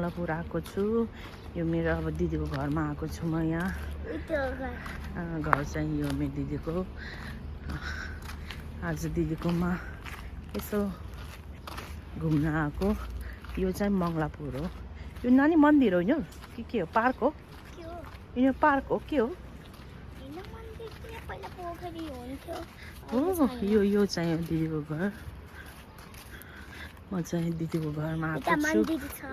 मङ्गलापुर आएको छु। यो मेरो अब दिदीको घरमा आएको छु म यहाँ। घर चाहिँ यो मेरो दिदीको। आज दिदीकोमा यसो घुम्न आएको। यो चाहिँ मङ्गलापुर हो। यो नानी मन्दिर हो यो के हो? पार्क हो? यो पार्क हो के हो? यो चाहिँ दिदीको घर। म चाहिँ दिदीको घरमा आएको छु।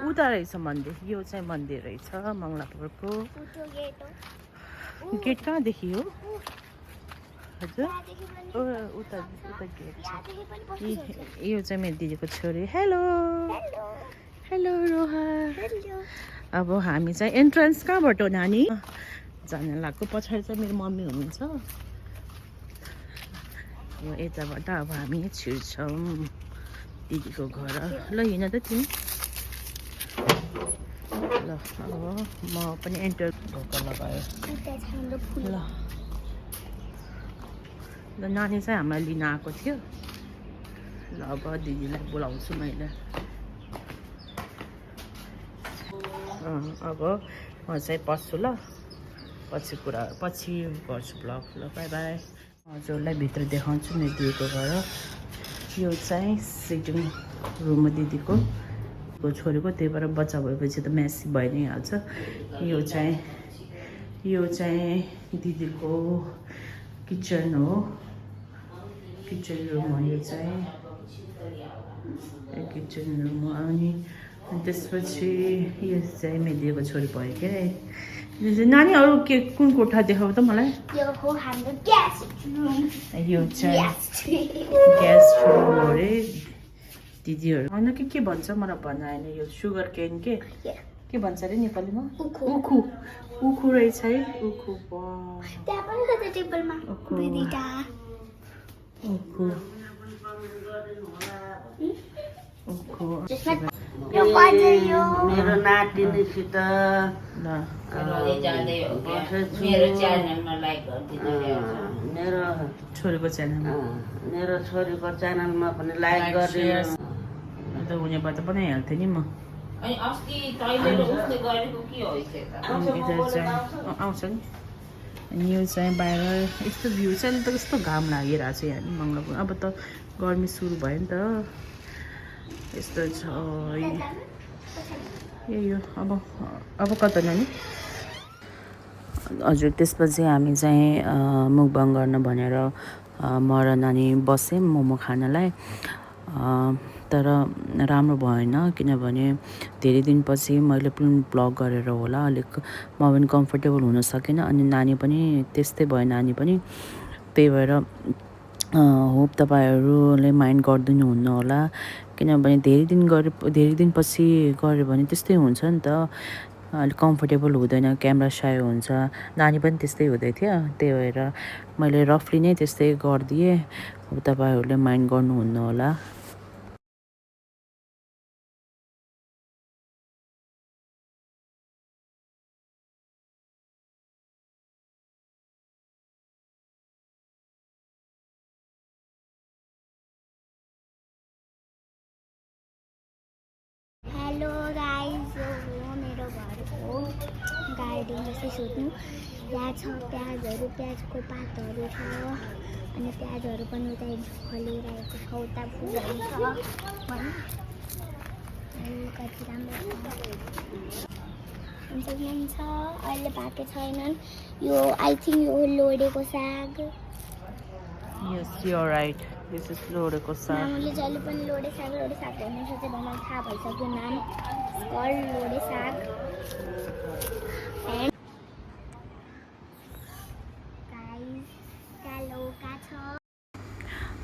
उता रहेछ मन्दिर। यो चाहिँ मन्दिर रहेछ मङ्गलापुरको। गेट कहाँदेखि हो हजुर? उता गेट छ। यो चाहिँ मेरो दिदीको छोरी। हेलो हेलो रोहा। अब हामी चाहिँ एन्ट्रान्स कहाँबाट हो नानी? जान लाग्यो। पछाडि चाहिँ मेरो मम्मी हुनुहुन्छ। यताबाट अब हामी छिर्छौँ दिदीको घर। ल हिँड त तिमी। ल अब म पनि एन्टर ढोका लगायो। ल नानी चाहिँ हामीलाई लिन आएको थियो। ल अब दिदीलाई बोलाउँछु मैले। अब म चाहिँ पस्छु ल। पछि गर्छु ब्लग। ल बाई बाई। हजुरलाई भित्र देखाउँछु मेरो दिदीको घर। यो चाहिँ सिटिङ रुम हो दिदीको छोरीको। त्यही भएर बच्चा भएपछि त मेसी भइ नै हाल्छ। यो चाहिँ दिदीको किचन हो। किचन रुम हो यो चाहिँ। किचन रुम हो। अनि त्यसपछि यो चाहिँ मेरो दिदीको छोरी भयो के। नानी अरू के कुन कोठा देखाऊ त मलाई? यो हो हाम्रो ग्यास रुम। यो चाहिँ ग्यास रुम हो रे दिदीहरू। होइन के भन्छ मलाई भन्न आएन। यो सुगर केन के भन्छ अरे नेपालीमा? उखु रहेछ है। उखु त्यहाँ पनि छ त्यो टेबलमा दुईटा उखु। मेरो नातिनीसित मेरो छोरीको च्यानलमा मेरो छोरीको च्यानलमा पनि लाइक गरिदिनु। त हुने भए त बनाइहाल्थेँ नि म। आउँछ नि। अनि यो चाहिँ बाहिर यस्तो भ्यू चाहिँ त कस्तो घाम लागिरहेको छ यहाँ नि मङ्गलापुर। अब त गर्मी सुरु भयो नि त। यस्तो छ यो। अब कता नानी? हजुर त्यसपछि हामी चाहिँ मुकबाङ गर्न भनेर म र नानी बसेँ मोमो खानलाई। तर राम्रो भएन किनभने धेरै दिनपछि मैले पनि ब्लग गरेर होला अलिक म पनि कम्फर्टेबल हुन सकेन। अनि नानी पनि त्यस्तै भयो। नानी पनि त्यही भएर होप तपाईँहरूले माइन्ड गरिदिनु हुन्न होला। किनभने धेरै दिनपछि गऱ्यो भने त्यस्तै हुन्छ नि त। अलिक कम्फर्टेबल हुँदैन। क्यामेरा साय हुन्छ। नानी पनि त्यस्तै हुँदै थियो। त्यही भएर मैले रफली नै त्यस्तै गरिदिएँ। अब तपाईँहरूले माइन्ड गर्नुहुन्न होला। हेलो गाइस, यो हो मेरो घरको गार्डन जस्तै सोध्नु। यहाँ छ प्याजहरू, प्याजको पातहरू छ। अनि प्याजहरू पनि उता फलिरहेको छ। उता फुलहरू छ कति राम्रो छ। अहिले पाके छैनन्। यो आई थिङ्क यो लोडेको साग। Yes, you're right. This is लोडेको साग। मामुले जहिले पनि लोडे साग भन्ने सोचे मलाई थाहा भइसक्यो नाम कल लोडे साग।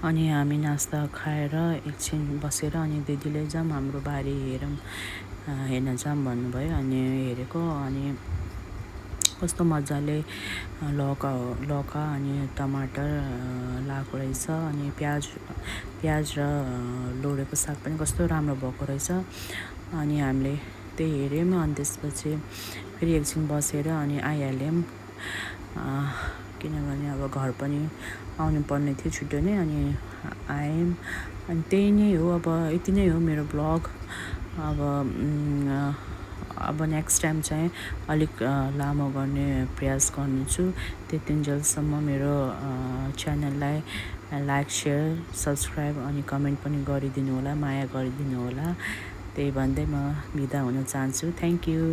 अनि हामी नास्ता खाएर एकछिन बसेर अनि दिदीले जाऊँ हाम्रो बारी हेर्न जाऊँ भन्नुभयो। अनि हेरेको अनि कस्तो मजाले लौका अनि टमाटर लगाएको रहेछ। अनि प्याज र लोडेको साग पनि कस्तो राम्रो भएको रहेछ। अनि हामीले त्यही हेऱ्यौँ। अनि त्यसपछि फेरि एकछिन बसेर अनि आइहाल्यौँ। किनभने अब घर पनि आउनु पर्ने थियो छिटो नै। अनि आयौँ। अनि त्यही नै हो। अब यति नै हो मेरो ब्लग। अब अब नेक्स्ट टाइम चाहिँ अलिक लामो गर्ने प्रयास गर्नेछु। त्यतिन्जेलसम्म मेरो च्यानललाई लाइक, सेयर, सब्सक्राइब अनि कमेन्ट पनि गरिदिनु होला, माया गरिदिनु होला। त्यही भन्दै म बिदा हुन चाहन्छु। Thank you.